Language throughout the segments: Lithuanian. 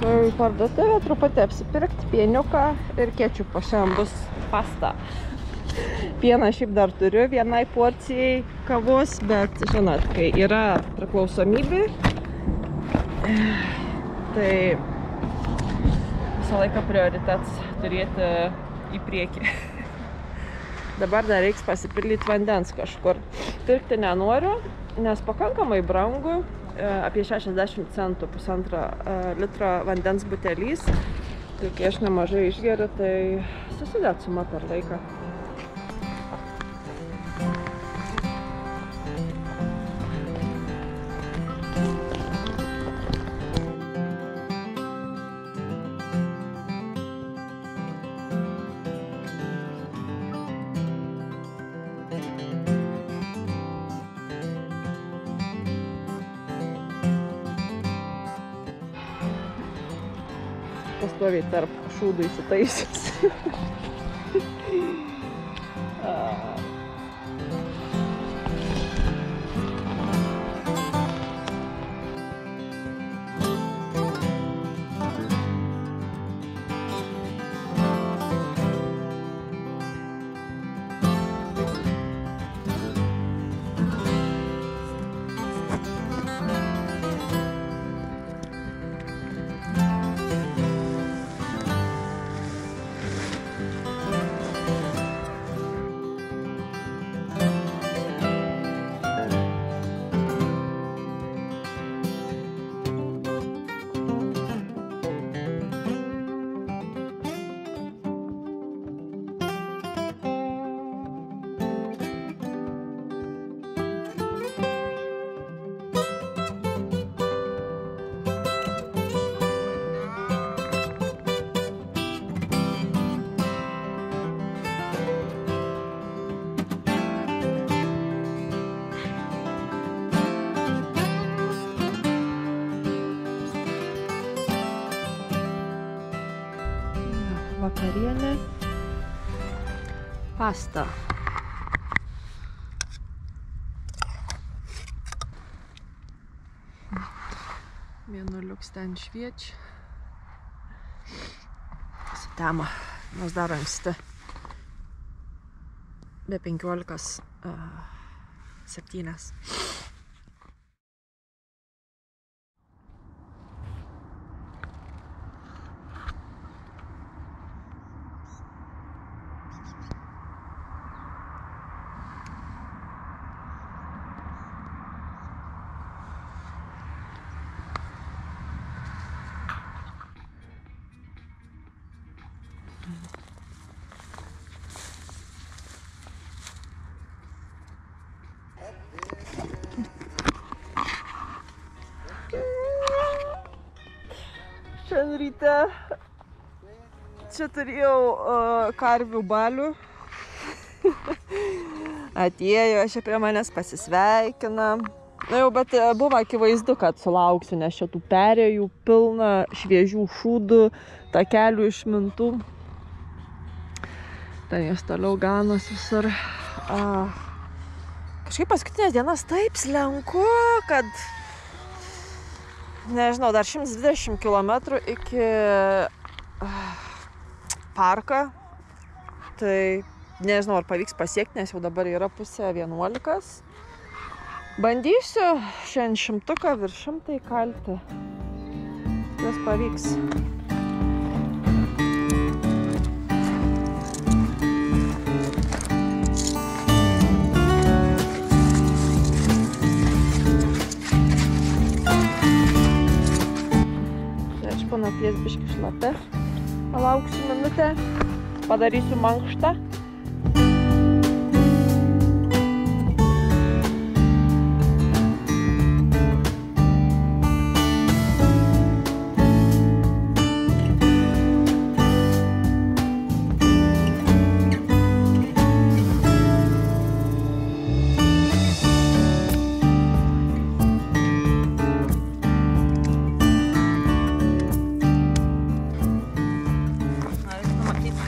Į parduotuvę truputį apsipirkti pieniuką ir kečupą. Šiandien bus pasta. Pieną šiaip dar turiu vienai porcijai kavos, bet žinot, kai yra priklausomybė, tai visą laiką prioritetas turėti į priekį. Dabar dar reiks pasipildyti vandens kažkur. Pirkti nenoriu, nes pakankamai brangu. Apie 60 centų 1,5 litro vandens butelys. Tai kai aš nemažai išgeriu, tai susidėt suma per laiką. Pastoviai tarp šūdų įsitaisęs. Vakarienė. Pasta. Mėnuliuks ten šviečia. Sutema, nors dar anksti. Be 15:07. Šiandien ryte čia turėjau karvių balių. Atėjo, čia prie manęs pasisveikina. Na jau, bet buvo akivaizdu, kad sulauksiu, nes šitų perėjų pilna šviežių šūdų, takelių išmintų. Ten jos toliau ganos visur. Kažkaip paskutinės dienas taip slenku, kad nežinau, dar 120 km iki parką. Tai nežinau, ar pavyks pasiekti, nes jau dabar yra 10:30. Bandysiu šiandien 100 virš 100 kalti. Jas pavyks. Panaties biški šlapia. Palauksiu minutę, padarysiu mankštą.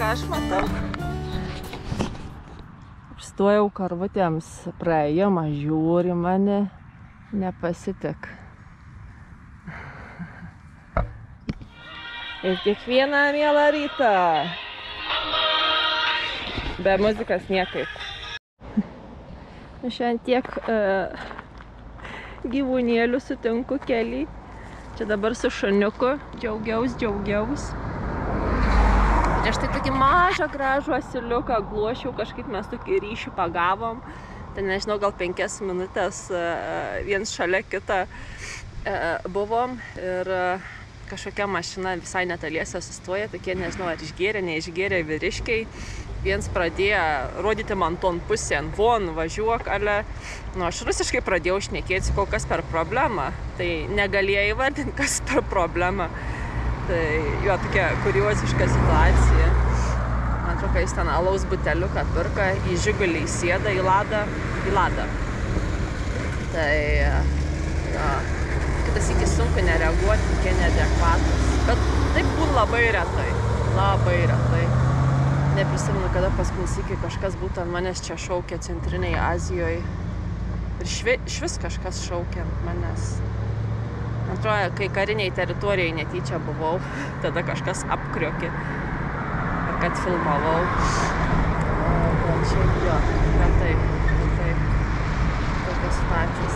Aš matau. Apstojau karvutėms praėjimą, žiūri mane, nepasitik. Ir kiekvieną mielą rytą. Be muzikos niekaip. Šiandien tiek gyvūnėlių sutinku keli. Čia dabar su šuniuku. Džiaugiaus. Ir štai tokį mažą gražų asiliuką gluošiau, kažkaip mes tokį ryšį pagavom. Tai nežinau, gal 5 minutės viens šalia kitą buvom ir kažkokia mašina visai netaliese sustoja, tokie nežinau, ar išgėrė, neišgėrė vyriškiai. Viens pradėjo rodyti man ton pusėn, von, važiuok, ale, aš rusiškai pradėjau šnekėti, kol kas per problemą. Tai negalėjau įvardinti, kas per problemą. Tai jo tokia kurioziška situacija. Man atrodo, kai jis ten alaus buteliuką pirka, į Žigulį įsėda į ladą. Tai jo, kitas iki sunku nereaguoti, tokie neadekvatus. Bet taip būna labai retai. Neprisimenu, kada paskutinį kažkas būtų ant manęs čia šaukė Centrinėje Azijoje. Ir išvis kažkas šaukė ant manęs. Man atrodo, kai kariniai teritorijai netyčia buvau, tada kažkas apkriokė, kad filmavau. Bet šiaip jo, retai. Tokios situacijos.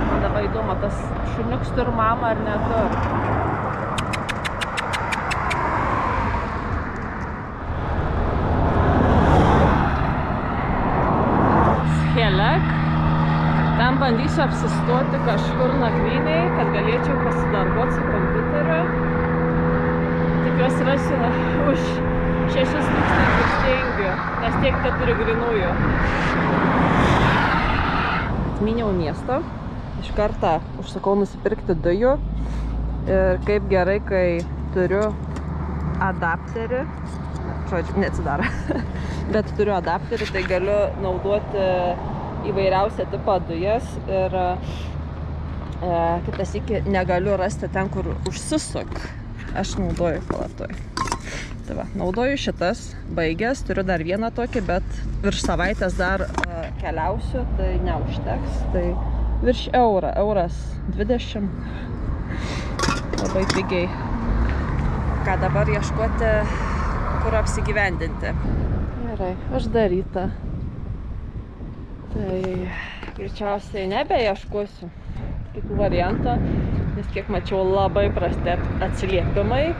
Man dabar įdomu, tas šuniuks turi mamą ar neturi. Ten bandysiu apsistoti kažkur nakvynėj, kad galėčiau pasidarbuoti su kompiuteriu. Tikiuosi rasiu už 6000 stengių, nes tiek turi grynųjų. Atmyniau miestą, iš karto užsakau nusipirkti dujų. Ir kaip gerai, kai turiu adapterį, žodžiu, neatsidaro, bet turiu adapterį, tai galiu naudoti įvairiausią tipą dujas ir kitas iki negaliu rasti ten, kur užsisuk. Aš naudoju palatoj. Tai va, naudoju šitas, baigęs, turiu dar vieną tokį, bet virš savaitės dar keliausiu, tai neužteks. Tai virš euras 20. Labai pigiai. Ką dabar ieškoti, kur apsigyvendinti. Gerai, uždaryta. Tai greičiausiai nebeieškosiu kitų variantą, nes kiek mačiau labai prasti atsiliepimai.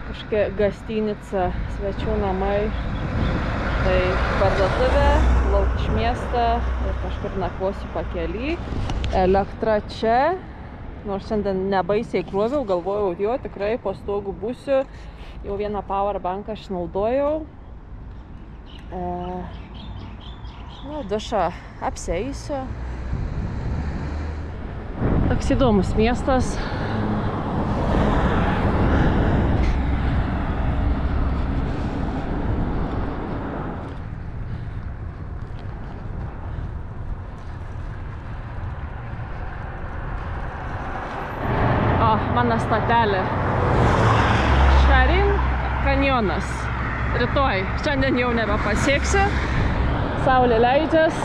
Kažkokia gastynica, svečių namai, tai parduotuvė, lauk iš miestą ir kažkur nakvosiu pakely. Elektra čia, nors šiandien nebaisiai kroviau, galvojau, jo, tikrai po stogu būsiu. Jau vieną powerbanką aš naudojau. Dušą apsieisiu. Toks įdomus miestas. Mano stotelė. Šarin kanjonas. Rytoj. Šiandien jau nebepasieksiu. Saulė leidžias.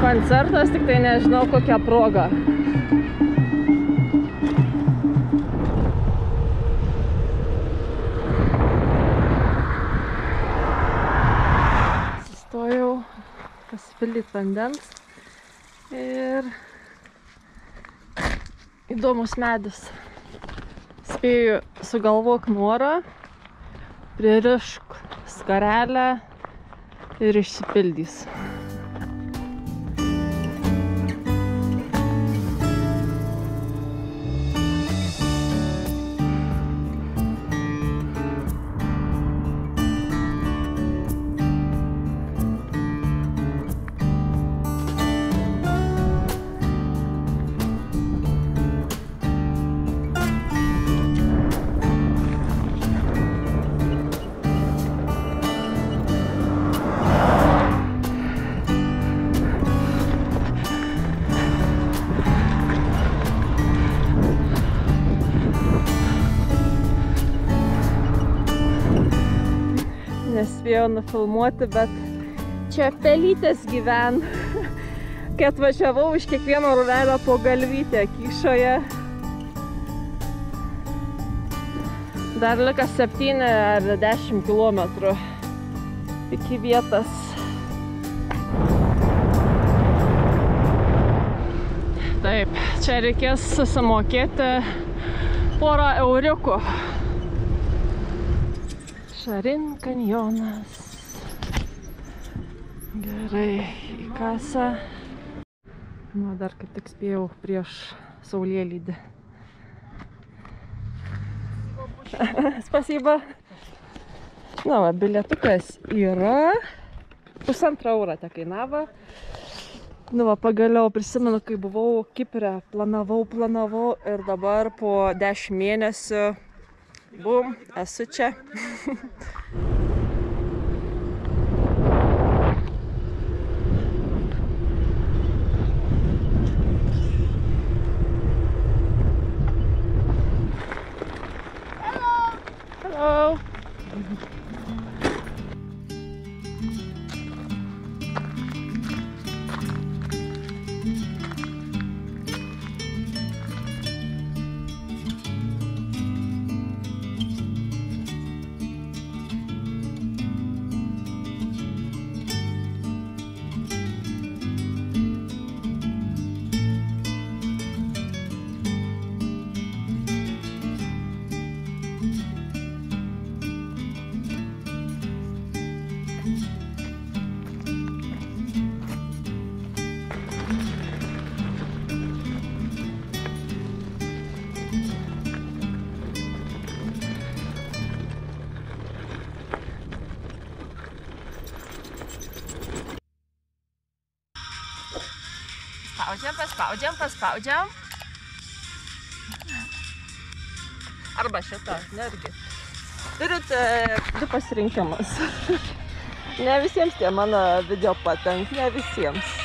Koncertas, tik tai nežinau kokią progą. Sustojau pasipildyti vandens ir įdomus medis. Spėju, sugalvok norą, pririšk skarelę ir išsipildys. nespėjau nufilmuoti, bet čia pelytės gyven. Kai atvažiavau, iš kiekvieno urvelio po galvytę kyšoje. Dar liko 7 ar 10 kilometrų iki vietos. Taip, čia reikės susimokėti porą euriukų. Šarin kanjonas. Gerai, į kasą. Nu, dar kaip tik spėjau prieš saulėlydį. Spasiba. Na va, bilietukas yra. 1,5 eurą te kainavo. Nu va, pagaliau prisimenu, kai buvau Kipre, planavau ir dabar po 10 mėnesių, bum, esu čia. Hello. Paspaudžiam. Arba šitą, netgi. Turit 2 pasirinkimus. Ne visiems tie mano video patenka, ne visiems.